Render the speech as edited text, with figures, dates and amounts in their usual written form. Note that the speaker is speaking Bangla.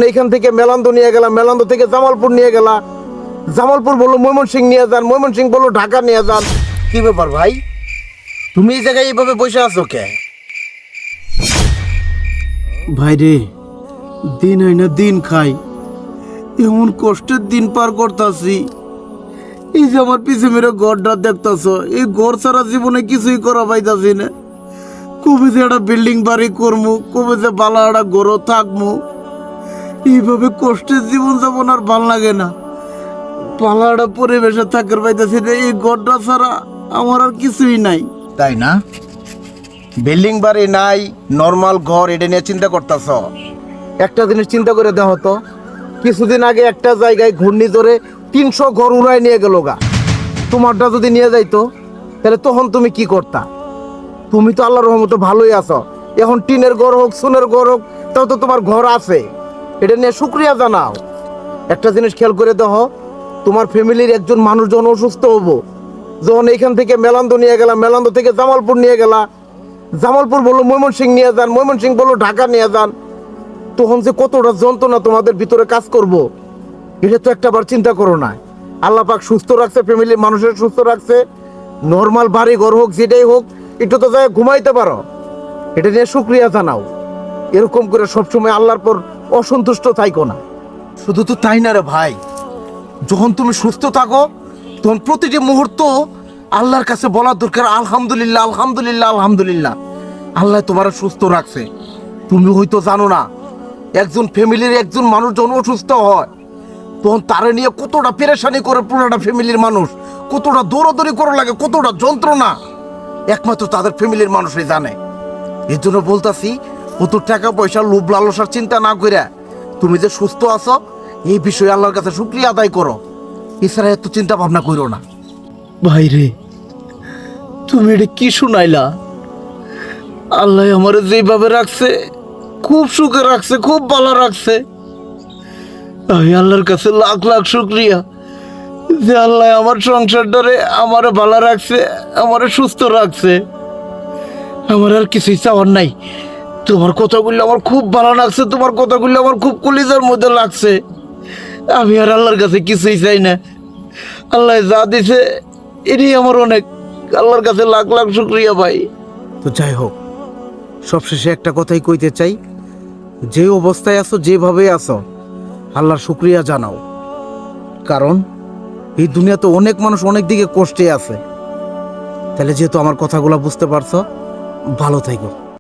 এইখান থেকে মেলান্দো নিয়ে গেলাম, মেলান্দো থেকে জামালপুর নিয়ে গেলা, জামালপুর বললো ময়মনসিংহ নিয়ে যান, ময়মনসিংহ বললো ঢাকা নিয়ে যান। কি ব্যাপার ভাই, তুমি এই জায়গায় এইভাবে বসে আছো কে? ভাই রে, দিন হয় না দিন খাই, এমন কষ্টের দিন পার করতেছি। এই যে আমার পিছে মেরে ঘরটা দেখতেছ, এই ঘর ছাড়া জীবনে কিছুই করা পাইতাছি না। কবে যে একটা বিল্ডিং বাড়ি করবো, কবে যে বালা একটা ঘরও থাকবো। এইভাবে কষ্টের জীবন যাপন আর ভাল লাগে না। পালা একটা পরিবেশে থাকার পাইতাছি না, এই ঘরটা ছাড়া আমার আর কিছুই নাই। তাই না? বিল্ডিং বাড়ি নাই, নর্মাল ঘর, এটা নিয়ে চিন্তা করতেছ? একটা জিনিস চিন্তা করে দেখো তো, কিছুদিন আগে একটা জায়গায় ঘূর্ণিঝড়ে 300 ঘর উড়াই নিয়ে গেল গা। তোমারটা যদি নিয়ে যাইতো তাহলে তখন তুমি কি করতা? তুমি তো আল্লাহর রহমতে ভালোই আছো। এখন টিনের ঘর হোক, সোনের ঘর হোক, তাও তো তোমার ঘর আছে। এটা নিয়ে শুক্রিয়া জানাও। একটা জিনিস খেয়াল করে দেখো, তোমার ফ্যামিলির একজন মানুষ যখন অসুস্থ হবো, যখন এইখান থেকে মেলান্দো নিয়ে গেলা, মেলান্দো থেকে জামালপুর নিয়ে গেলা, জামালপুর বললো ময়মনসিংহ নিয়ে যান, ময়মনসিংহ বললো ঢাকা নিয়ে যান, তখন যে কতটা যন্ত্রণা তোমাদের ভিতরে কাজ করব, এটা তো একটাবার চিন্তা করো না। আল্লাহ পাক সুস্থ রাখছে, ফ্যামিলির মানুষের সুস্থ রাখছে। নর্মাল বাড়ি ঘর হোক, যেটাই হোক, একটু তো যায় ঘুমাইতে পারো। এটা নিয়ে শুক্রিয়া জানাও। এরকম করে সবসময় আল্লাহর পর অসন্তুষ্ট থাইকো না। শুধু তো তাই না রে ভাই, যখন তুমি সুস্থ থাকো তখন প্রতিটি মুহূর্ত আল্লাহর কাছে বলার দরকার, আলহামদুলিল্লাহ আলহামদুলিল্লাহ আলহামদুলিল্লাহ, আল্লাহ তোমার সুস্থ রাখছে। তুমি হয়তো জানো না, একজন ফ্যামিলির একজন মানুষ যখন অসুস্থ হয় তখন তারে নিয়ে কতটা পেরেশানি করে পুরোটা ফ্যামিলির মানুষ, কতটা দৌড়াদৌড়ি করা লাগে, কতটা যন্ত্রণা একমাত্র তাদের ফ্যামিলির মানুষই জানে। এর জন্য বলতাছি, কত টাকা পয়সা লোভ লালসার চিন্তা না করে তুমি যে সুস্থ আছো এই বিষয়ে আল্লাহর কাছে শুকরিয়া আদায় করো। এছাড়া এত চিন্তা ভাবনা করো না। ভাই রে, তুমি এটা কি শুনাইলা? আল্লাহ আমার যেভাবে রাখছে, খুব সুখে রাখছে, খুব ভালো রাখছে। আমি আল্লাহর কাছে লাখ লাখ শুক্রিয়া যে আল্লাহ আমার সংসারটারে আমারে ভালো রাখছে, আমারে সুস্থ রাখছে। আমার আর কিছুই চাওয়ার নাই। তোমার কথাগুলো আমার খুব ভালো লাগছে, তোমার কথাগুলো আমার খুব কলিজার মধ্যে লাগছে। আমি আর আল্লাহর কাছে কিছুই চাই না। আল্লাহ যা দিছে এটাই আমার অনেক। আল্লাহর কাছে লাখ লাখ শুক্রিয়া ভাই। তো যাই হোক, সবশেষে একটা কথাই কইতে চাই, যে অবস্থায় আছো, যেভাবে আছো, আল্লাহর শুক্রিয়া জানাও। কারণ এই দুনিয়াতে অনেক মানুষ অনেক দিকে কষ্টে আছে। তাহলে যেহেতু আমার কথাগুলো বুঝতে পারছো, ভালো থেকো।